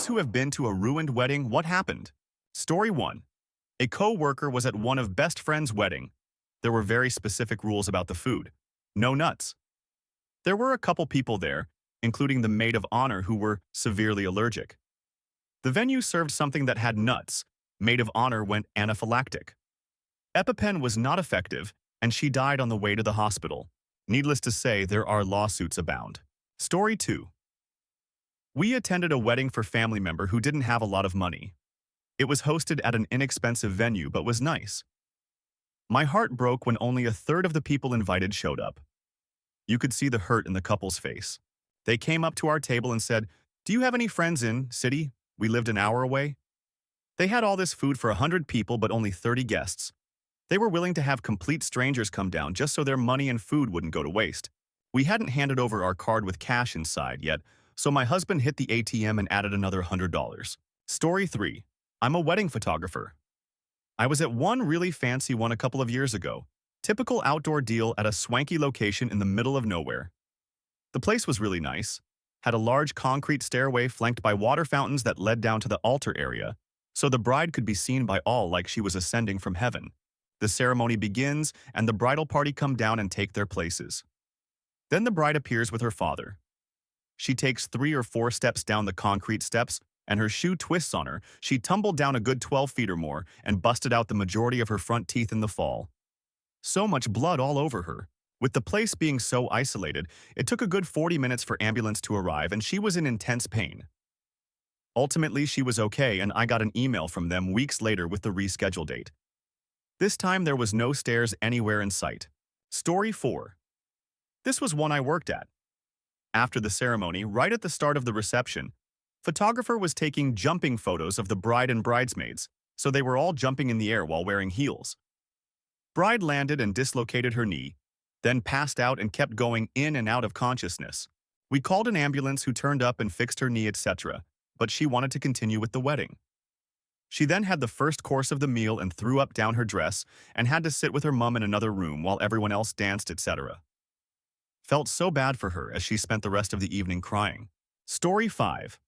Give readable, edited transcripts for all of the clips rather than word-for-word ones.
those who have been to a ruined wedding, what happened? Story 1. A co-worker was at one of best friend's wedding. There were very specific rules about the food. No nuts. There were a couple people there, including the maid of honor, who were severely allergic. The venue served something that had nuts. Maid of honor went anaphylactic. EpiPen was not effective, and she died on the way to the hospital. Needless to say, there are lawsuits abound. Story 2. We attended a wedding for family member who didn't have a lot of money. It was hosted at an inexpensive venue but was nice. My heart broke when only a third of the people invited showed up. You could see the hurt in the couple's face. They came up to our table and said, "Do you have any friends in city? We lived an hour away." They had all this food for 100 people but only 30 guests. They were willing to have complete strangers come down just so their money and food wouldn't go to waste. We hadn't handed over our card with cash inside yet, so my husband hit the ATM and added another $100. Story 3. I'm a wedding photographer. I was at one really fancy one a couple of years ago. Typical outdoor deal at a swanky location in the middle of nowhere. The place was really nice. Had a large concrete stairway flanked by water fountains that led down to the altar area, so the bride could be seen by all like she was ascending from heaven. The ceremony begins, and the bridal party come down and take their places. Then the bride appears with her father. She takes 3 or 4 steps down the concrete steps, and her shoe twists on her. She tumbled down a good 12 feet or more and busted out the majority of her front teeth in the fall. So much blood all over her. With the place being so isolated, it took a good 40 minutes for ambulance to arrive, and she was in intense pain. Ultimately, she was okay, and I got an email from them weeks later with the reschedule date. This time, there was no stairs anywhere in sight. Story 4. This was one I worked at. After the ceremony, right at the start of the reception, photographer was taking jumping photos of the bride and bridesmaids, so they were all jumping in the air while wearing heels. Bride landed and dislocated her knee, then passed out and kept going in and out of consciousness. We called an ambulance who turned up and fixed her knee, etc., but she wanted to continue with the wedding. She then had the first course of the meal and threw up down her dress and had to sit with her mum in another room while everyone else danced, etc. Felt so bad for her as she spent the rest of the evening crying. Story 5.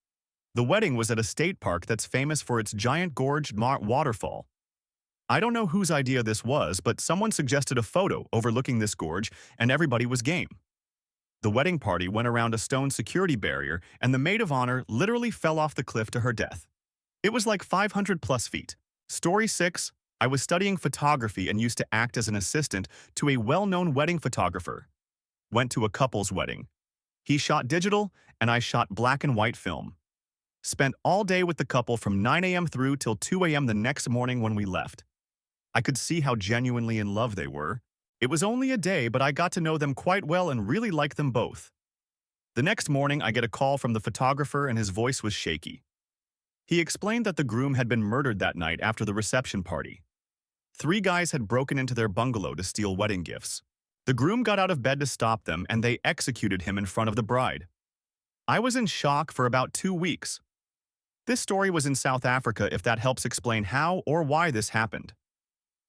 The wedding was at a state park that's famous for its giant gorged waterfall. I don't know whose idea this was, but someone suggested a photo overlooking this gorge, and everybody was game. The wedding party went around a stone security barrier, and the maid of honor literally fell off the cliff to her death. It was like 500 plus feet. Story 6. I was studying photography and used to act as an assistant to a well-known wedding photographer. Went to a couple's wedding. He shot digital, and I shot black and white film. Spent all day with the couple from 9 a.m. through till 2 a.m. the next morning when we left. I could see how genuinely in love they were. It was only a day, but I got to know them quite well and really liked them both. The next morning, I get a call from the photographer and his voice was shaky. He explained that the groom had been murdered that night after the reception party. 3 guys had broken into their bungalow to steal wedding gifts. The groom got out of bed to stop them, and they executed him in front of the bride. I was in shock for about 2 weeks. This story was in South Africa, if that helps explain how or why this happened.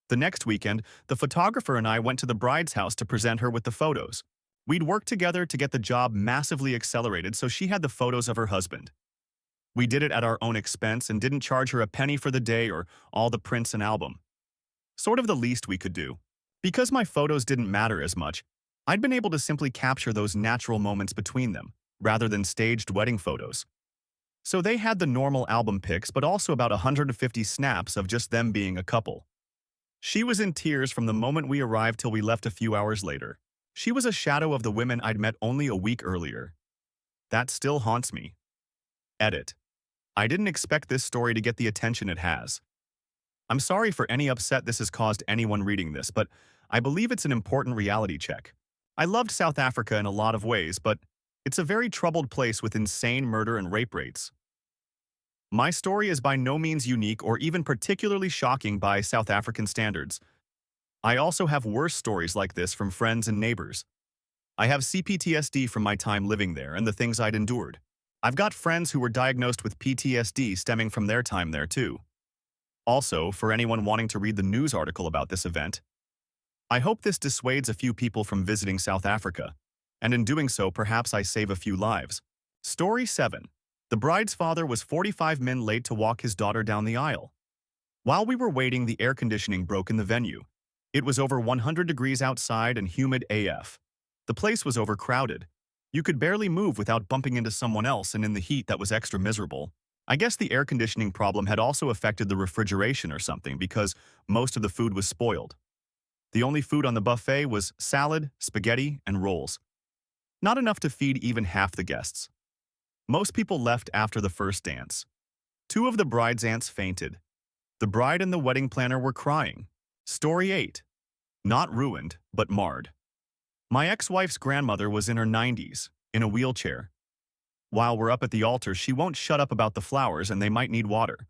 The next weekend, the photographer and I went to the bride's house to present her with the photos. We'd worked together to get the job massively accelerated, so she had the photos of her husband. We did it at our own expense and didn't charge her a penny for the day or all the prints and album. Sort of the least we could do. Because my photos didn't matter as much, I'd been able to simply capture those natural moments between them, rather than staged wedding photos. So they had the normal album pics, but also about 150 snaps of just them being a couple. She was in tears from the moment we arrived till we left a few hours later. She was a shadow of the women I'd met only a week earlier. That still haunts me. Edit. I didn't expect this story to get the attention it has. I'm sorry for any upset this has caused anyone reading this, but I believe it's an important reality check. I loved South Africa in a lot of ways, but it's a very troubled place with insane murder and rape rates. My story is by no means unique or even particularly shocking by South African standards. I also have worse stories like this from friends and neighbors. I have CPTSD from my time living there and the things I'd endured. I've got friends who were diagnosed with PTSD stemming from their time there too. Also, for anyone wanting to read the news article about this event, I hope this dissuades a few people from visiting South Africa, and in doing so perhaps I save a few lives. Story 7. The bride's father was 45 minutes late to walk his daughter down the aisle. While we were waiting, the air conditioning broke in the venue. It was over 100 degrees outside and humid AF. The place was overcrowded. You could barely move without bumping into someone else, and in the heat that was extra miserable. I guess the air conditioning problem had also affected the refrigeration or something because most of the food was spoiled. The only food on the buffet was salad, spaghetti, and rolls. Not enough to feed even half the guests. Most people left after the first dance. Two of the bride's aunts fainted. The bride and the wedding planner were crying. Story 8. Not ruined, but marred. My ex-wife's grandmother was in her 90s, in a wheelchair. While we're up at the altar, she won't shut up about the flowers and they might need water.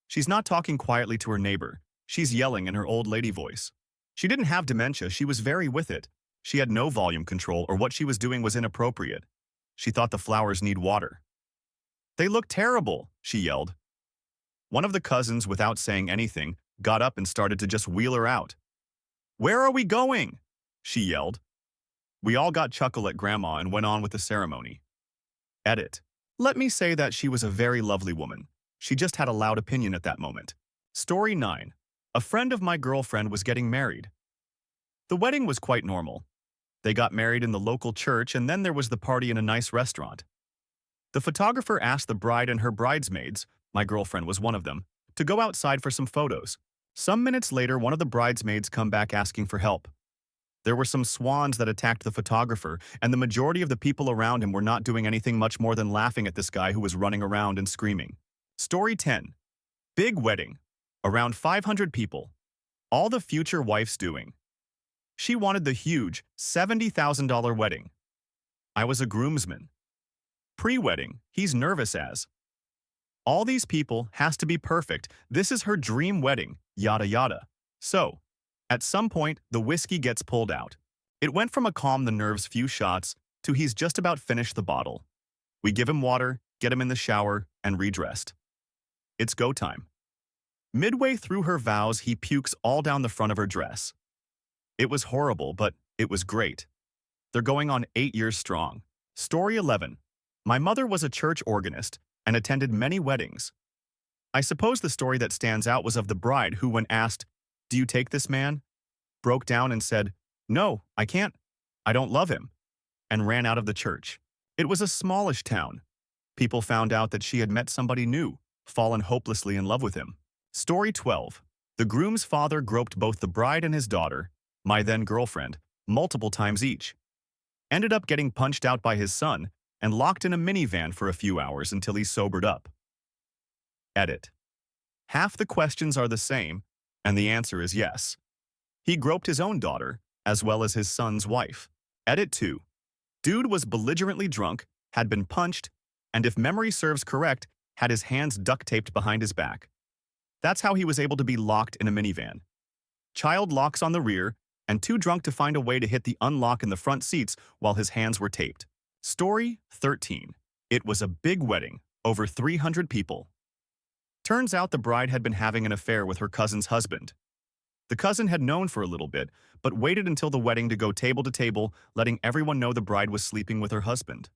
She's not talking quietly to her neighbor. She's yelling in her old lady voice. She didn't have dementia, she was very with it. She had no volume control, or what she was doing was inappropriate. She thought the flowers need water. "They look terrible," she yelled. One of the cousins, without saying anything, got up and started to just wheel her out. "Where are we going?" she yelled. We all got chuckle at Grandma and went on with the ceremony. Edit. Let me say that she was a very lovely woman. She just had a loud opinion at that moment. Story 9. A friend of my girlfriend was getting married. The wedding was quite normal. They got married in the local church, and then there was the party in a nice restaurant. The photographer asked the bride and her bridesmaids, my girlfriend was one of them, to go outside for some photos. Some minutes later, one of the bridesmaids come back asking for help. There were some swans that attacked the photographer, and the majority of the people around him were not doing anything much more than laughing at this guy who was running around and screaming. Story 10. Big wedding. Around 500 people. All the future wife's doing. She wanted the huge $70,000 wedding. I was a groomsman. Pre-wedding, he's nervous as. All these people has to be perfect. This is her dream wedding, yada yada. So, at some point, the whiskey gets pulled out. It went from a calm the nerves few shots to he's just about finished the bottle. We give him water, get him in the shower, and redressed. It's go time. Midway through her vows, he pukes all down the front of her dress. It was horrible, but it was great. They're going on 8 years strong. Story 11. My mother was a church organist and attended many weddings. I suppose the story that stands out was of the bride who, when asked, "Do you take this man?" broke down and said, "No, I can't. I don't love him," and ran out of the church. It was a smallish town. People found out that she had met somebody new, fallen hopelessly in love with him. Story 12. The groom's father groped both the bride and his daughter, my then-girlfriend, multiple times each. Ended up getting punched out by his son and locked in a minivan for a few hours until he sobered up. Edit. Half the questions are the same, and the answer is yes. He groped his own daughter, as well as his son's wife. Edit 2. Dude was belligerently drunk, had been punched, and if memory serves correct, had his hands duct-taped behind his back. That's how he was able to be locked in a minivan. Child locks on the rear, and too drunk to find a way to hit the unlock in the front seats while his hands were taped. Story 13. It was a big wedding, over 300 people. Turns out the bride had been having an affair with her cousin's husband. The cousin had known for a little bit, but waited until the wedding to go table to table, letting everyone know the bride was sleeping with her husband.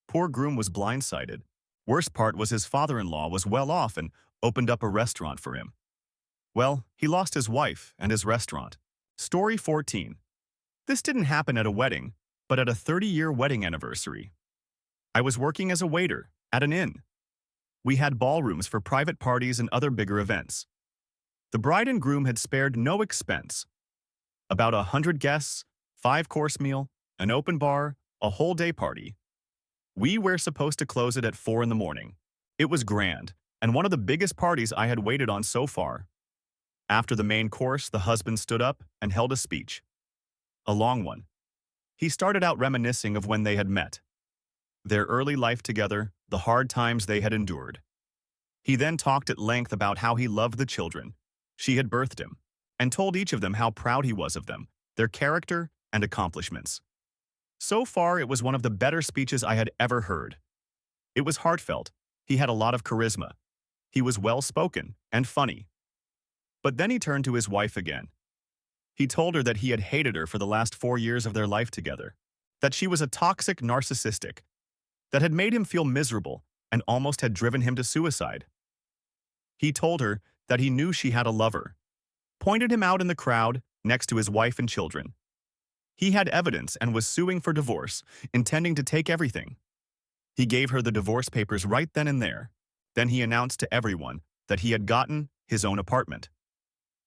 Poor groom was blindsided. Worst part was his father-in-law was well off and opened up a restaurant for him. Well, he lost his wife and his restaurant. Story 14. This didn't happen at a wedding, but at a 30-year wedding anniversary. I was working as a waiter at an inn. We had ballrooms for private parties and other bigger events. The bride and groom had spared no expense. About 100 guests, 5-course meal, an open bar, a whole day party. We were supposed to close it at 4 in the morning. It was grand, and one of the biggest parties I had waited on so far. After the main course, the husband stood up and held a speech. A long one. He started out reminiscing of when they had met. Their early life together, the hard times they had endured. He then talked at length about how he loved the children. She had birthed him, and told each of them how proud he was of them, their character and accomplishments. So far, it was one of the better speeches I had ever heard. It was heartfelt. He had a lot of charisma. He was well-spoken and funny. But then he turned to his wife again. He told her that he had hated her for the last 4 years of their life together, that she was a toxic narcissistic, that had made him feel miserable, and almost had driven him to suicide. He told her that he knew she had a lover, pointed him out in the crowd next to his wife and children. He had evidence and was suing for divorce, intending to take everything. He gave her the divorce papers right then and there. Then he announced to everyone that he had gotten his own apartment,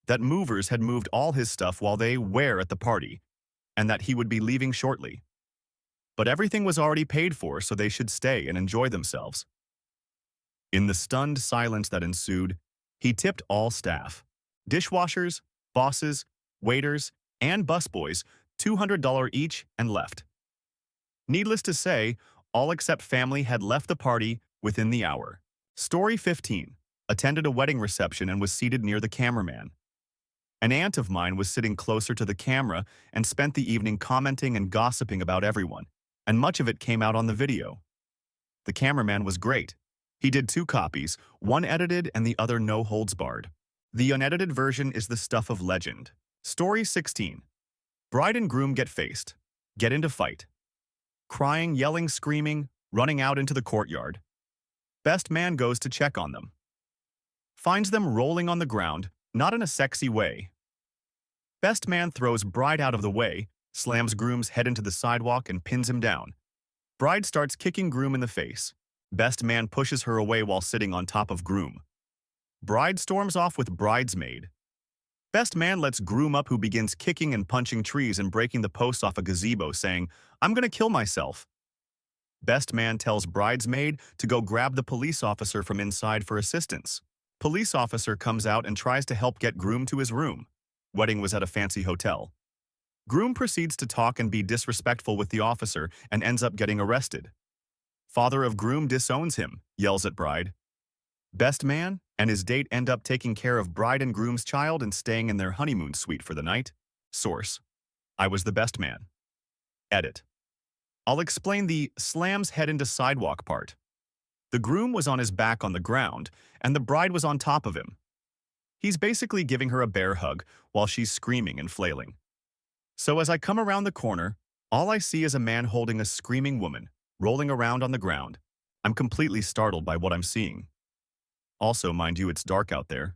that movers had moved all his stuff while they were at the party, and that he would be leaving shortly. But everything was already paid for, so they should stay and enjoy themselves. In the stunned silence that ensued, he tipped all staff, dishwashers, bosses, waiters, and busboys $200 each and left. Needless to say, all except family had left the party within the hour. Story 15. Attended a wedding reception and was seated near the cameraman. An aunt of mine was sitting closer to the camera and spent the evening commenting and gossiping about everyone, and much of it came out on the video. The cameraman was great. He did 2 copies, one edited and the other no holds barred. The unedited version is the stuff of legend. Story 16. Bride and groom get into fight. Crying, yelling, screaming, running out into the courtyard. Best man goes to check on them. Finds them rolling on the ground, not in a sexy way. Best man throws bride out of the way, slams groom's head into the sidewalk and pins him down. Bride starts kicking groom in the face. Best man pushes her away while sitting on top of groom. Bride storms off with bridesmaid. Best man lets groom up, who begins kicking and punching trees and breaking the posts off a gazebo, saying, "I'm gonna kill myself." Best man tells bridesmaid to go grab the police officer from inside for assistance. Police officer comes out and tries to help get groom to his room. Wedding was at a fancy hotel. Groom proceeds to talk and be disrespectful with the officer and ends up getting arrested. Father of groom disowns him, yells at bride. Best man and his date end up taking care of bride and groom's child and staying in their honeymoon suite for the night. Source: I was the best man. Edit. I'll explain the slams head into sidewalk part. The groom was on his back on the ground, and the bride was on top of him. He's basically giving her a bear hug while she's screaming and flailing. So as I come around the corner, all I see is a man holding a screaming woman, rolling around on the ground. I'm completely startled by what I'm seeing. Also, mind you, it's dark out there.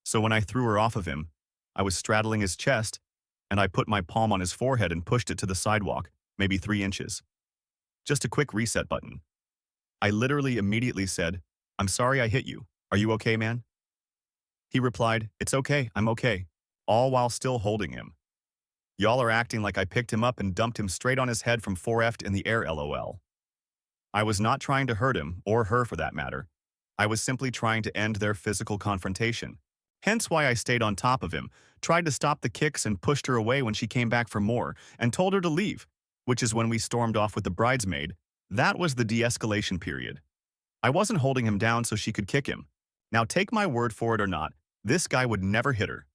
So when I threw her off of him, I was straddling his chest, and I put my palm on his forehead and pushed it to the sidewalk, maybe 3 inches. Just a quick reset button. I literally immediately said, "I'm sorry I hit you. Are you okay, man?" He replied, "It's okay, I'm okay," all while still holding him. Y'all are acting like I picked him up and dumped him straight on his head from 4F'd in the air, lol. I was not trying to hurt him, or her for that matter. I was simply trying to end their physical confrontation. Hence why I stayed on top of him, tried to stop the kicks and pushed her away when she came back for more, and told her to leave, which is when we stormed off with the bridesmaid. That was the de-escalation period. I wasn't holding him down so she could kick him. Now take my word for it or not, this guy would never hit her.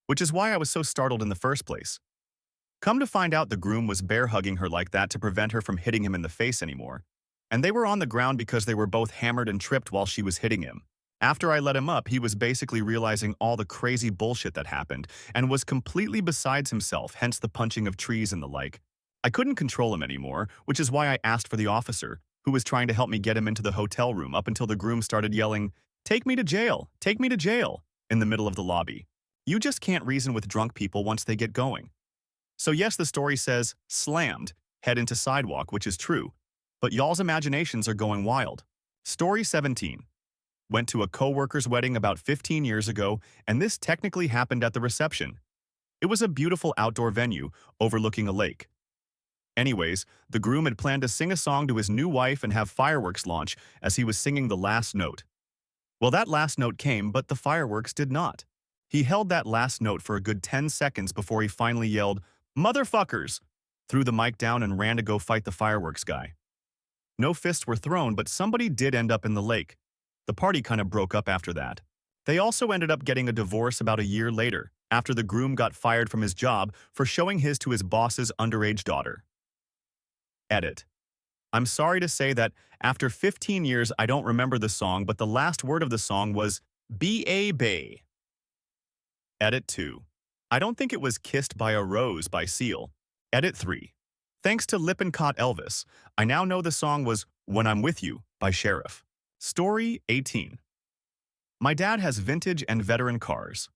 Which is why I was so startled in the first place. Come to find out, the groom was bear hugging her like that to prevent her from hitting him in the face anymore. And they were on the ground because they were both hammered and tripped while she was hitting him. After I let him up, he was basically realizing all the crazy bullshit that happened and was completely besides himself, hence the punching of trees and the like. I couldn't control him anymore, which is why I asked for the officer, who was trying to help me get him into the hotel room up until the groom started yelling, "Take me to jail! Take me to jail!" in the middle of the lobby. You just can't reason with drunk people once they get going. So yes, the story says, slammed, head into sidewalk, which is true, but y'all's imaginations are going wild. Story 17. Went to a coworker's wedding about 15 years ago, and this technically happened at the reception. It was a beautiful outdoor venue overlooking a lake. Anyways, the groom had planned to sing a song to his new wife and have fireworks launch as he was singing the last note. Well, that last note came, but the fireworks did not. He held that last note for a good 10 seconds before he finally yelled, "Motherfuckers!" threw the mic down and ran to go fight the fireworks guy. No fists were thrown, but somebody did end up in the lake. The party kind of broke up after that. They also ended up getting a divorce about a year later, after the groom got fired from his job for showing his to his boss's underage daughter. Edit. I'm sorry to say that after 15 years I don't remember the song, but the last word of the song was B-A-Bay. Edit 2. I don't think it was Kissed by a Rose by Seal. Edit 3. Thanks to Lippincott Elvis, I now know the song was When I'm With You by Sheriff. Story 18. My dad has vintage and veteran cars.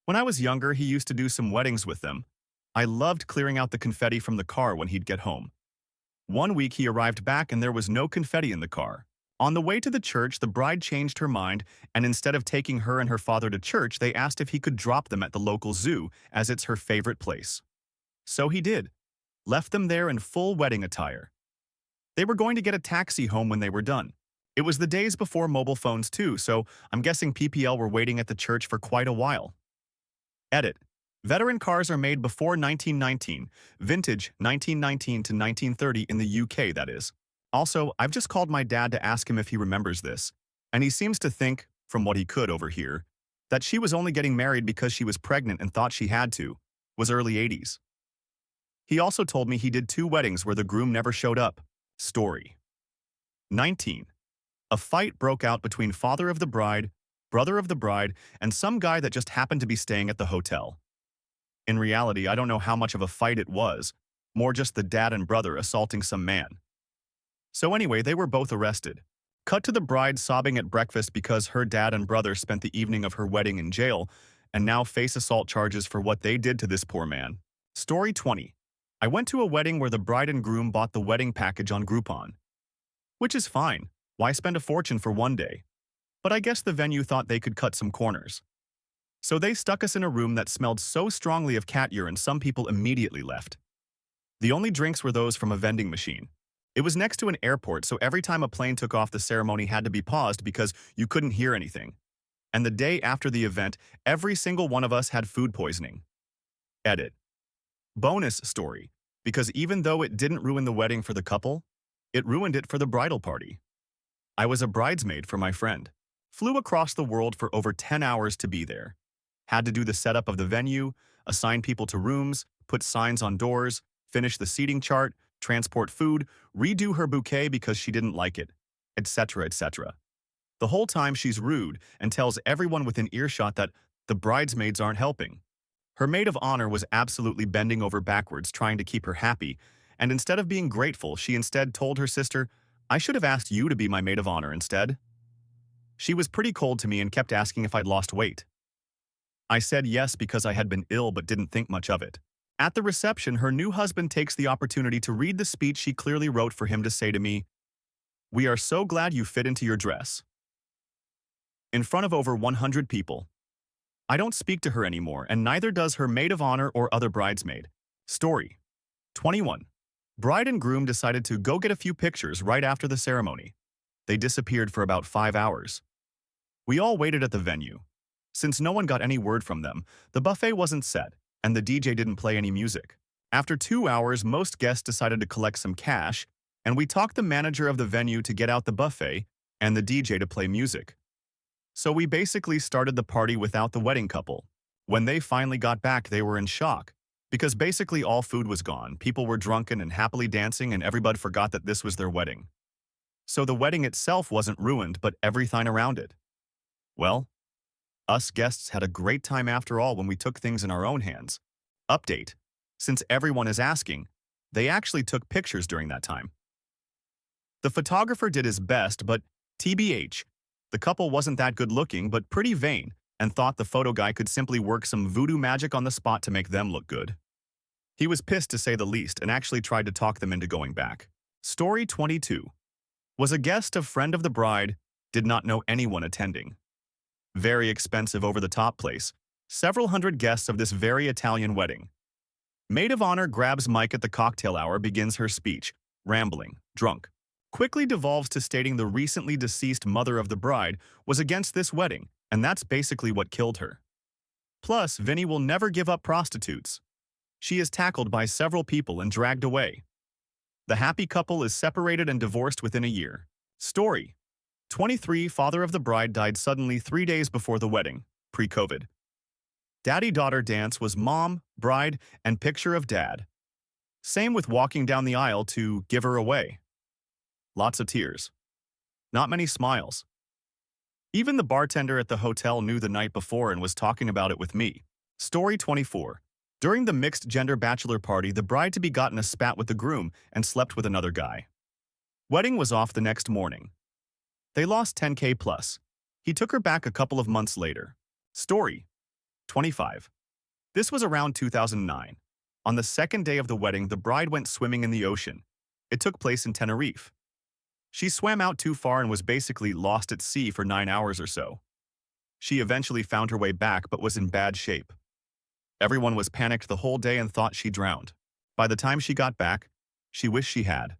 When I was younger, he used to do some weddings with them. I loved clearing out the confetti from the car when he'd get home. One week he arrived back and there was no confetti in the car. On the way to the church, the bride changed her mind, and instead of taking her and her father to church, they asked if he could drop them at the local zoo, as it's her favorite place. So he did. Left them there in full wedding attire. They were going to get a taxi home when they were done. It was the days before mobile phones too, so I'm guessing PPL were waiting at the church for quite a while. Edit. Veteran cars are made before 1919, vintage 1919 to 1930 in the UK, that is. Also, I've just called my dad to ask him if he remembers this, and he seems to think, from what he could overhear, that she was only getting married because she was pregnant and thought she had to, was early 80s. He also told me he did 2 weddings where the groom never showed up. Story 19. A fight broke out between father of the bride, brother of the bride, and some guy that just happened to be staying at the hotel. In reality, I don't know how much of a fight it was, more just the dad and brother assaulting some man. So anyway, they were both arrested. Cut to the bride sobbing at breakfast because her dad and brother spent the evening of her wedding in jail and now face assault charges for what they did to this poor man. Story 20. I went to a wedding where the bride and groom bought the wedding package on Groupon. Which is fine. Why spend a fortune for one day? But I guess the venue thought they could cut some corners. So they stuck us in a room that smelled so strongly of cat urine some people immediately left. The only drinks were those from a vending machine. It was next to an airport, so every time a plane took off, the ceremony had to be paused because you couldn't hear anything. And the day after the event, every single one of us had food poisoning. Edit. Bonus story, because even though it didn't ruin the wedding for the couple, it ruined it for the bridal party. I was a bridesmaid for my friend. Flew across the world for over 10 hours to be there. Had to do the setup of the venue, assign people to rooms, put signs on doors, finish the seating chart, transport food, redo her bouquet because she didn't like it, etc., etc. The whole time she's rude and tells everyone within earshot that the bridesmaids aren't helping. Her maid of honor was absolutely bending over backwards trying to keep her happy, and instead of being grateful, she instead told her sister, "I should have asked you to be my maid of honor instead." She was pretty cold to me and kept asking if I'd lost weight. I said yes because I had been ill but didn't think much of it. At the reception, her new husband takes the opportunity to read the speech she clearly wrote for him to say to me, "We are so glad you fit into your dress." In front of over 100 people. I don't speak to her anymore, and neither does her maid of honor or other bridesmaid. Story 21. Bride and groom decided to go get a few pictures right after the ceremony. They disappeared for about 5 hours. We all waited at the venue. Since no one got any word from them, the buffet wasn't set, and the DJ didn't play any music. After 2 hours, most guests decided to collect some cash, and we talked the manager of the venue to get out the buffet and the DJ to play music. So we basically started the party without the wedding couple. When they finally got back, they were in shock, because basically all food was gone, people were drunken and happily dancing, and everybody forgot that this was their wedding. So the wedding itself wasn't ruined, but everything around it. Well, us guests had a great time after all when we took things in our own hands. Update. Since everyone is asking, they actually took pictures during that time. The photographer did his best, but TBH, the couple wasn't that good looking but pretty vain and thought the photo guy could simply work some voodoo magic on the spot to make them look good. He was pissed to say the least and actually tried to talk them into going back. Story 22. Was a guest of friend of the bride, did not know anyone attending. Very expensive over-the-top place. Several hundred guests of this very Italian wedding. Maid of honor grabs mic at the cocktail hour, begins her speech, rambling, drunk. Quickly devolves to stating the recently deceased mother of the bride was against this wedding, and that's basically what killed her. Plus, Vinny will never give up prostitutes. She is tackled by several people and dragged away. The happy couple is separated and divorced within a year. Story 23. Father of the bride died suddenly 3 days before the wedding, pre-COVID. Daddy-daughter dance was mom, bride, and picture of dad. Same with walking down the aisle to give her away. Lots of tears. Not many smiles. Even the bartender at the hotel knew the night before and was talking about it with me. Story 24. During the mixed-gender bachelor party, the bride-to-be got in a spat with the groom and slept with another guy. Wedding was off the next morning. They lost 10K plus. He took her back a couple of months later. Story 25. This was around 2009. On the second day of the wedding, the bride went swimming in the ocean. It took place in Tenerife. She swam out too far and was basically lost at sea for 9 hours or so. She eventually found her way back but was in bad shape. Everyone was panicked the whole day and thought she drowned. By the time she got back, she wished she had.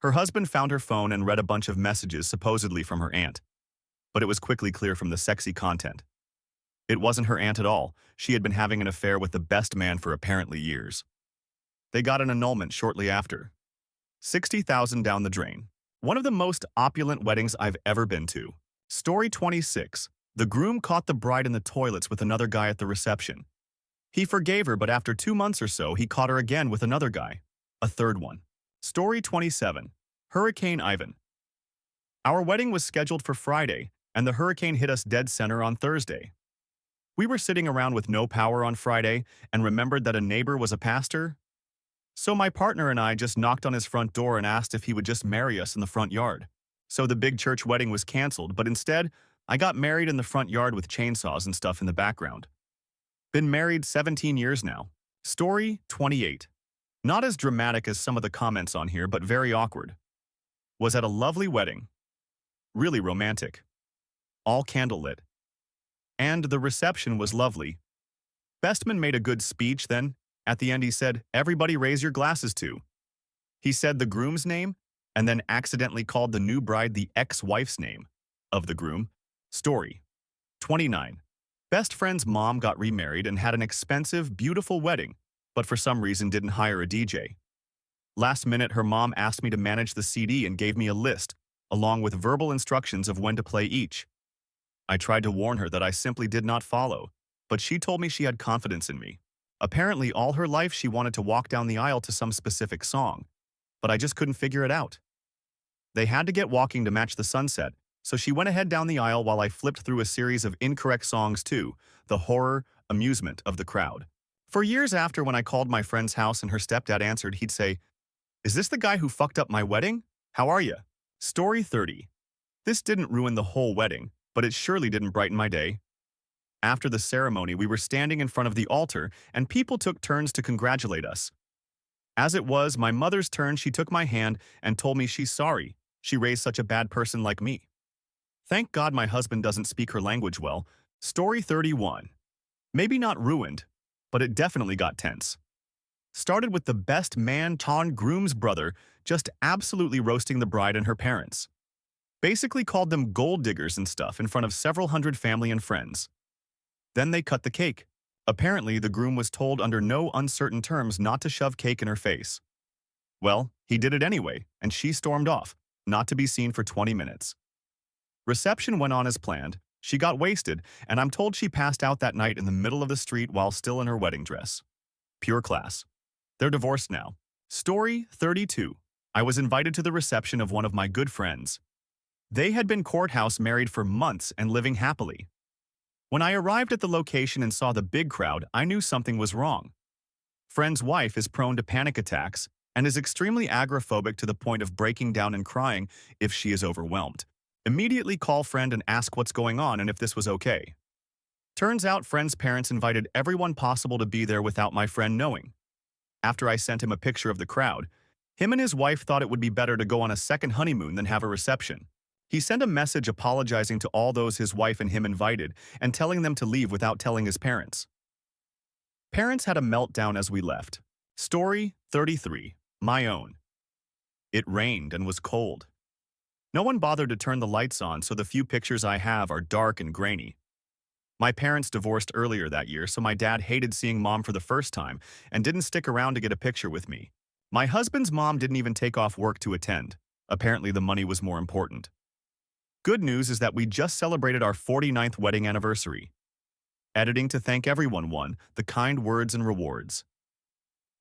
Her husband found her phone and read a bunch of messages supposedly from her aunt, but it was quickly clear from the sexy content. It wasn't her aunt at all. She had been having an affair with the best man for apparently years. They got an annulment shortly after. 60,000 down the drain. One of the most opulent weddings I've ever been to. Story 26. The groom caught the bride in the toilets with another guy at the reception. He forgave her, but after 2 months or so, he caught her again with another guy. A third one. Story 27. Hurricane Ivan. Our wedding was scheduled for Friday, and the hurricane hit us dead center on Thursday. We were sitting around with no power on Friday and remembered that a neighbor was a pastor. So my partner and I just knocked on his front door and asked if he would just marry us in the front yard. So the big church wedding was canceled, but instead, I got married in the front yard with chainsaws and stuff in the background. Been married 17 years now. Story 28. Not as dramatic as some of the comments on here, but very awkward. Was at a lovely wedding. Really romantic. All candlelit. And the reception was lovely. Bestman made a good speech then. At the end he said, "Everybody raise your glasses to." He said the groom's name and then accidentally called the new bride the ex-wife's name of the groom. Story 29. Best friend's mom got remarried and had an expensive, beautiful wedding, but for some reason didn't hire a DJ. Last minute, her mom asked me to manage the CD and gave me a list, along with verbal instructions of when to play each. I tried to warn her that I simply did not follow, but she told me she had confidence in me. Apparently, all her life she wanted to walk down the aisle to some specific song, but I just couldn't figure it out. They had to get walking to match the sunset, so she went ahead down the aisle while I flipped through a series of incorrect songs to the horror, amusement of the crowd. For years after, when I called my friend's house and her stepdad answered, he'd say, "Is this the guy who fucked up my wedding? How are you?" Story 30. This didn't ruin the whole wedding, but it surely didn't brighten my day. After the ceremony, we were standing in front of the altar, and people took turns to congratulate us. As it was my mother's turn, she took my hand and told me she's sorry she raised such a bad person like me. Thank God my husband doesn't speak her language well. Story 31. Maybe not ruined, but it definitely got tense. Started with the best man, groom's brother, just absolutely roasting the bride and her parents. Basically called them gold diggers and stuff in front of several hundred family and friends. Then they cut the cake. Apparently, the groom was told under no uncertain terms not to shove cake in her face. Well, he did it anyway, and she stormed off, not to be seen for 20 minutes. Reception went on as planned. She got wasted, and I'm told she passed out that night in the middle of the street while still in her wedding dress. Pure class. They're divorced now. Story 32. I was invited to the reception of one of my good friends. They had been courthouse married for months and living happily. When I arrived at the location and saw the big crowd, I knew something was wrong. Friend's wife is prone to panic attacks and is extremely agoraphobic to the point of breaking down and crying if she is overwhelmed. Immediately call friend and ask what's going on and if this was okay. Turns out friend's parents invited everyone possible to be there without my friend knowing. After I sent him a picture of the crowd, him and his wife thought it would be better to go on a second honeymoon than have a reception. He sent a message apologizing to all those his wife and him invited and telling them to leave without telling his parents. Parents had a meltdown as we left. Story 33. My own. It rained and was cold. No one bothered to turn the lights on, so the few pictures I have are dark and grainy. My parents divorced earlier that year, so my dad hated seeing mom for the first time and didn't stick around to get a picture with me. My husband's mom didn't even take off work to attend. Apparently the money was more important. Good news is that we just celebrated our 49th wedding anniversary. Editing to thank everyone won the kind words and rewards.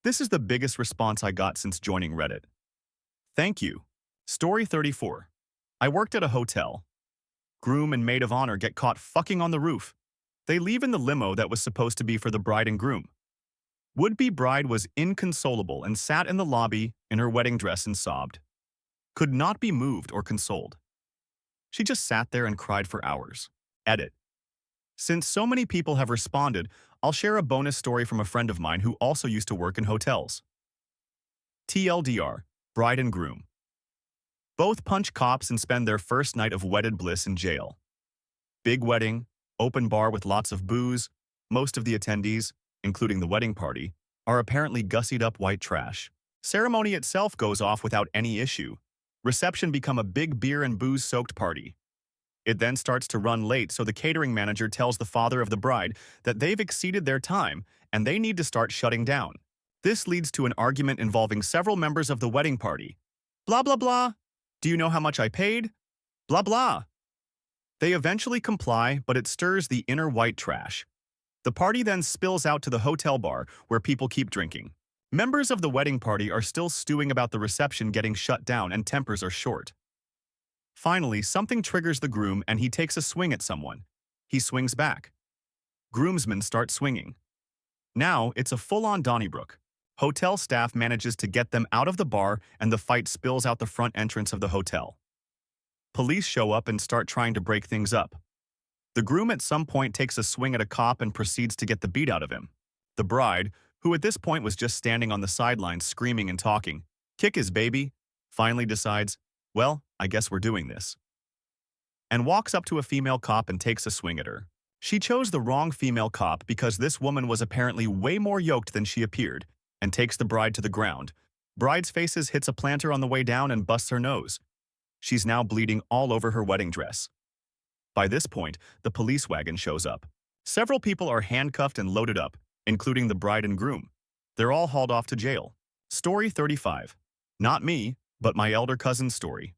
This is the biggest response I got since joining Reddit. Thank you. Story 34. I worked at a hotel. Groom and maid of honor get caught fucking on the roof. They leave in the limo that was supposed to be for the bride and groom. Would-be bride was inconsolable and sat in the lobby in her wedding dress and sobbed. Could not be moved or consoled. She just sat there and cried for hours. Edit. Since so many people have responded, I'll share a bonus story from a friend of mine who also used to work in hotels. TLDR, bride and groom. Both punch cops and spend their first night of wedded bliss in jail. Big wedding, open bar with lots of booze. Most of the attendees, including the wedding party, are apparently gussied up white trash. Ceremony itself goes off without any issue. Reception become a big beer and booze-soaked party. It then starts to run late, so the catering manager tells the father of the bride that they've exceeded their time and they need to start shutting down. This leads to an argument involving several members of the wedding party. Blah, blah, blah. Do you know how much I paid? Blah, blah. They eventually comply, but it stirs the inner white trash. The party then spills out to the hotel bar where people keep drinking. Members of the wedding party are still stewing about the reception getting shut down and tempers are short. Finally, something triggers the groom and he takes a swing at someone. He swings back. Groomsmen start swinging. Now, it's a full-on Donnybrook. Hotel staff manages to get them out of the bar and the fight spills out the front entrance of the hotel. Police show up and start trying to break things up. The groom at some point takes a swing at a cop and proceeds to get the beat out of him. The bride, who at this point was just standing on the sidelines screaming and talking, "Kick his baby," finally decides, "Well, I guess we're doing this," and walks up to a female cop and takes a swing at her. She chose the wrong female cop because this woman was apparently way more yoked than she appeared, and takes the bride to the ground. Bride's faces hits a planter on the way down and busts her nose. She's now bleeding all over her wedding dress. By this point, the police wagon shows up. Several people are handcuffed and loaded up, including the bride and groom. They're all hauled off to jail. Story 35. Not me, but my elder cousin's story.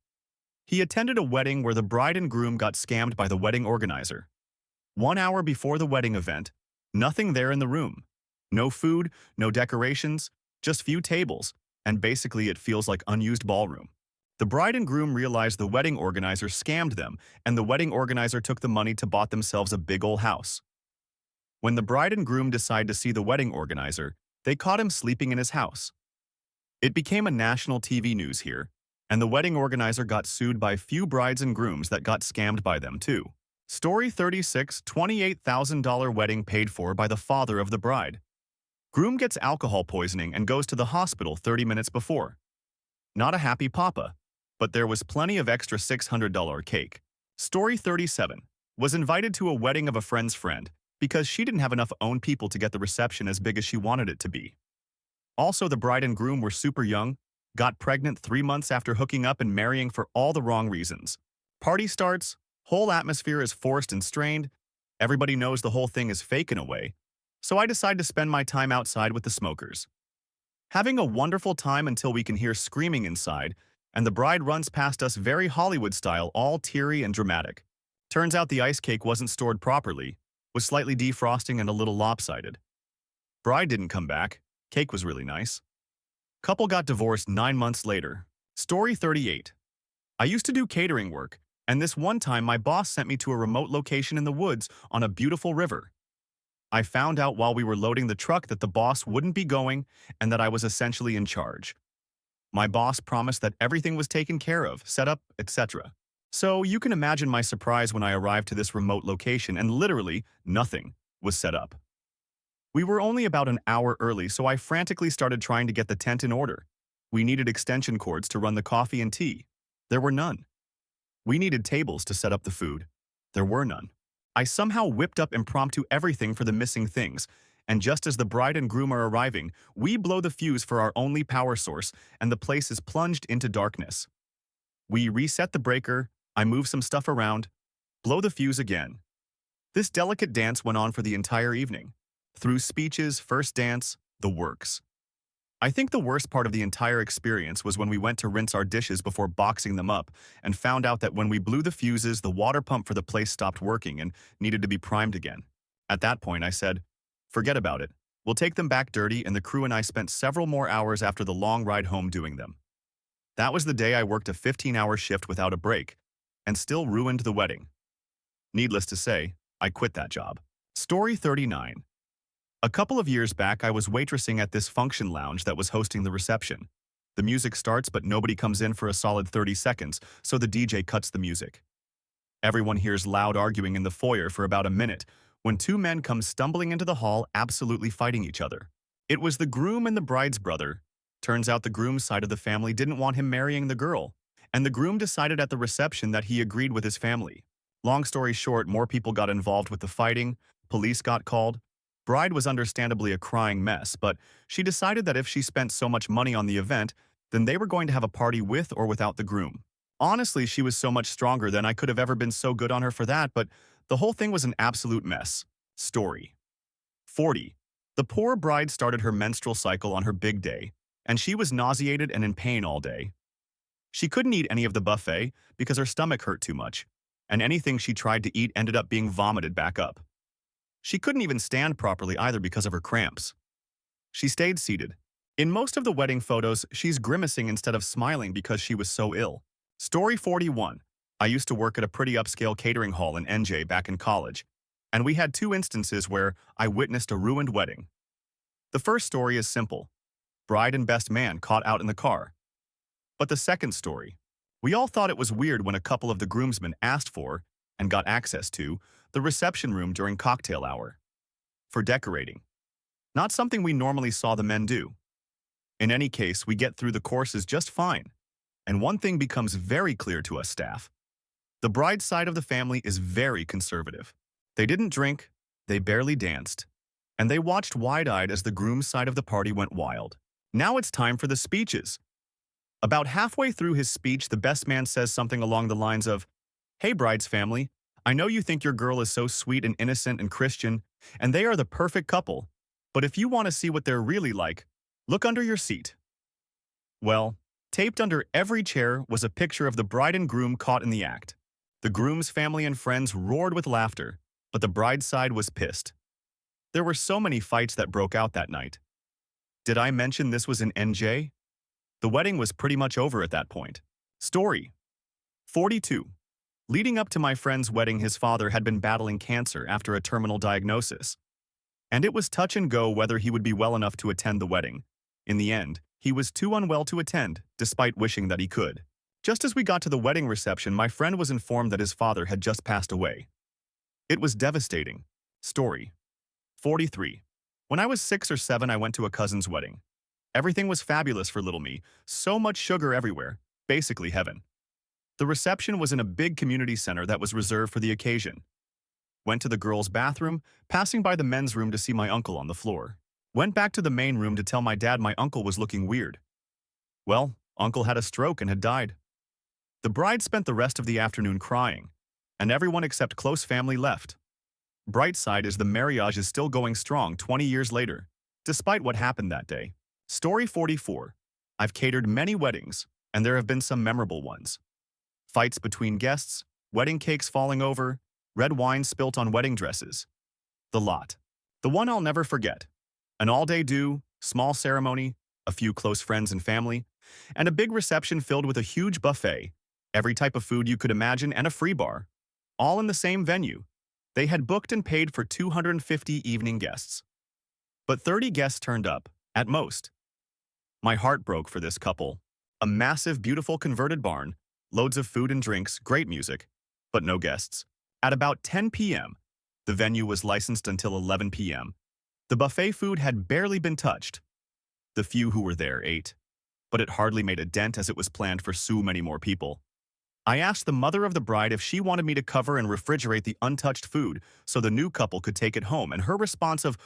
He attended a wedding where the bride and groom got scammed by the wedding organizer. 1 hour before the wedding event, nothing there in the room. No food, no decorations, just few tables, and basically it feels like unused ballroom. The bride and groom realized the wedding organizer scammed them, and the wedding organizer took the money to bought themselves a big ol' house. When the bride and groom decide to see the wedding organizer, they caught him sleeping in his house. It became a national TV news here, and the wedding organizer got sued by a few brides and grooms that got scammed by them too. Story 36, $28,000 wedding paid for by the father of the bride. Groom gets alcohol poisoning and goes to the hospital 30 minutes before. Not a happy papa, but there was plenty of extra $600 cake. Story 37, was invited to a wedding of a friend's friend because she didn't have enough own people to get the reception as big as she wanted it to be. Also, the bride and groom were super young, got pregnant 3 months after hooking up and marrying for all the wrong reasons. Party starts, whole atmosphere is forced and strained, everybody knows the whole thing is fake in a way, so I decide to spend my time outside with the smokers. Having a wonderful time until we can hear screaming inside, and the bride runs past us very Hollywood style, all teary and dramatic. Turns out the ice cake wasn't stored properly, was slightly defrosting and a little lopsided. Bride didn't come back, cake was really nice. Couple got divorced 9 months later. Story 38. I used to do catering work, and this one time my boss sent me to a remote location in the woods on a beautiful river. I found out while we were loading the truck that the boss wouldn't be going and that I was essentially in charge. My boss promised that everything was taken care of, set up, etc. So you can imagine my surprise when I arrived to this remote location and literally nothing was set up. We were only about an hour early, so I frantically started trying to get the tent in order. We needed extension cords to run the coffee and tea. There were none. We needed tables to set up the food. There were none. I somehow whipped up impromptu everything for the missing things, and just as the bride and groom are arriving, we blow the fuse for our only power source, and the place is plunged into darkness. We reset the breaker, I move some stuff around, blow the fuse again. This delicate dance went on for the entire evening. Through speeches, first dance, the works. I think the worst part of the entire experience was when we went to rinse our dishes before boxing them up and found out that when we blew the fuses, the water pump for the place stopped working and needed to be primed again. At that point, I said, "Forget about it. We'll take them back dirty," and the crew and I spent several more hours after the long ride home doing them. That was the day I worked a 15-hour shift without a break and still ruined the wedding. Needless to say, I quit that job. Story 39. A couple of years back, I was waitressing at this function lounge that was hosting the reception. The music starts, but nobody comes in for a solid 30 seconds, so the DJ cuts the music. Everyone hears loud arguing in the foyer for about a minute when two men come stumbling into the hall absolutely fighting each other. It was the groom and the bride's brother. Turns out the groom's side of the family didn't want him marrying the girl, and the groom decided at the reception that he agreed with his family. Long story short, more people got involved with the fighting, police got called. Bride was understandably a crying mess, but she decided that if she spent so much money on the event, then they were going to have a party with or without the groom. Honestly, she was so much stronger than I could have ever been so good on her for that, but the whole thing was an absolute mess. Story 40. The poor bride started her menstrual cycle on her big day, and she was nauseated and in pain all day. She couldn't eat any of the buffet because her stomach hurt too much, and anything she tried to eat ended up being vomited back up. She couldn't even stand properly either because of her cramps. She stayed seated. In most of the wedding photos, she's grimacing instead of smiling because she was so ill. Story 41. I used to work at a pretty upscale catering hall in NJ back in college, and we had two instances where I witnessed a ruined wedding. The first story is simple. Bride and best man caught out in the car. But the second story, we all thought it was weird when a couple of the groomsmen asked for, and got access to, the reception room during cocktail hour. For decorating. Not something we normally saw the men do. In any case, we get through the courses just fine. And one thing becomes very clear to us staff. The bride's side of the family is very conservative. They didn't drink, they barely danced, and they watched wide-eyed as the groom's side of the party went wild. Now it's time for the speeches. About halfway through his speech, the best man says something along the lines of, "Hey, bride's family, I know you think your girl is so sweet and innocent and Christian, and they are the perfect couple, but if you want to see what they're really like, look under your seat." Well, taped under every chair was a picture of the bride and groom caught in the act. The groom's family and friends roared with laughter, but the bride's side was pissed. There were so many fights that broke out that night. Did I mention this was in NJ? The wedding was pretty much over at that point. Story 42. Leading up to my friend's wedding, his father had been battling cancer after a terminal diagnosis, and it was touch and go whether he would be well enough to attend the wedding. In the end, he was too unwell to attend, despite wishing that he could. Just as we got to the wedding reception, my friend was informed that his father had just passed away. It was devastating. Story 43. When I was 6 or 7, I went to a cousin's wedding. Everything was fabulous for little me, so much sugar everywhere, basically heaven. The reception was in a big community center that was reserved for the occasion. Went to the girls' bathroom, passing by the men's room to see my uncle on the floor. Went back to the main room to tell my dad my uncle was looking weird. Well, uncle had a stroke and had died. The bride spent the rest of the afternoon crying, and everyone except close family left. Bright side is the marriage is still going strong 20 years later, despite what happened that day. Story 44. I've catered many weddings, and there have been some memorable ones. Fights between guests, wedding cakes falling over, red wine spilt on wedding dresses. The lot. The one I'll never forget. An all-day do, small ceremony, a few close friends and family, and a big reception filled with a huge buffet, every type of food you could imagine and a free bar, all in the same venue. They had booked and paid for 250 evening guests. But 30 guests turned up, at most. My heart broke for this couple. A massive, beautiful converted barn, loads of food and drinks, great music, but no guests. At about 10 p.m., the venue was licensed until 11 p.m. The buffet food had barely been touched. The few who were there ate, but it hardly made a dent as it was planned for so many more people. I asked the mother of the bride if she wanted me to cover and refrigerate the untouched food so the new couple could take it home, and her response of,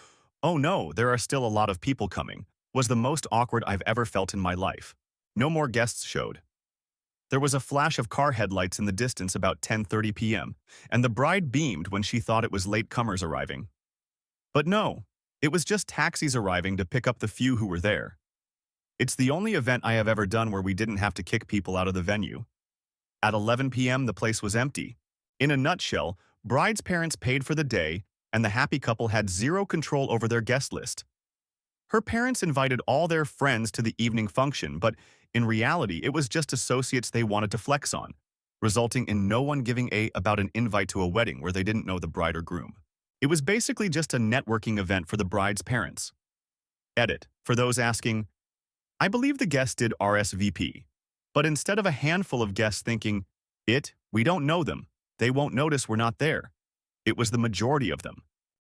"Oh no, there are still a lot of people coming," was the most awkward I've ever felt in my life. No more guests showed. There was a flash of car headlights in the distance about 10:30 p.m., and the bride beamed when she thought it was latecomers arriving. But no, it was just taxis arriving to pick up the few who were there. It's the only event I have ever done where we didn't have to kick people out of the venue. At 11 p.m., the place was empty. In a nutshell, bride's parents paid for the day, and the happy couple had zero control over their guest list. Her parents invited all their friends to the evening function, but in reality, it was just associates they wanted to flex on, resulting in no one giving a about an invite to a wedding where they didn't know the bride or groom. It was basically just a networking event for the bride's parents. Edit. For those asking, I believe the guests did RSVP, but instead of a handful of guests thinking, we don't know them, They won't notice we're not there. It was the majority of them.